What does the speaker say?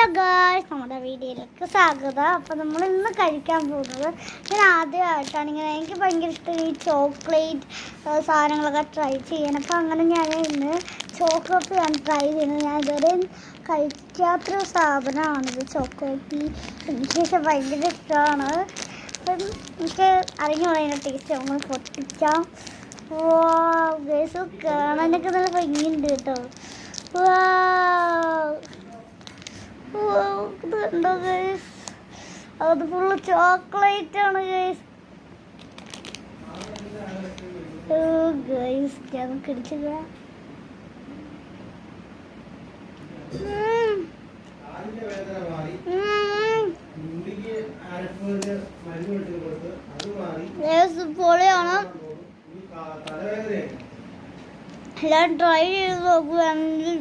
Hello guys, നമ്മുടെ വീഡിയോയിലേക്ക് സ്വാഗതം. അപ്പോൾ നമ്മൾ ഇന്ന് കഴിക്കാൻ പോകുന്നത്, ഞാൻ ആദ്യമായിട്ടാണ് എനിക്ക് ഭയങ്കര ഇഷ്ടം ഈ ചോക്ലേറ്റ് സാധനങ്ങളൊക്കെ ട്രൈ ചെയ്യാൻ. അപ്പോൾ അങ്ങനെ ഞാൻ ഇന്ന് ചോക്കോപ്പി ആണ് ട്രൈ ചെയ്യുന്നത്. ഞാൻ ഇതുവരെ കഴിക്കാത്തൊരു സാധനമാണിത് ചോക്കോപ്പി. എനിക്ക് ഭയങ്കര ഇഷ്ടമാണ്. അപ്പം എനിക്ക് അറിഞ്ഞോളൂ അതിൻ്റെ ടേസ്റ്റ്. നമ്മൾ പൊട്ടിക്കാം. ഗൈസ്, കാണാനൊക്കെ നല്ല ഭംഗിയുണ്ട് കേട്ടോ. ഇതുണ്ടോ ഗൈസ്, അത് ഫുള്ള് ചോക്ലേറ്റ് ആണ് ഗൈസ്. ഗൈസ് ഞാൻ കടിച്ചില്ല. പൊളിയാണ്. എല്ലാം ട്രൈ ചെയ്ത് നോക്കുകയാണെങ്കിൽ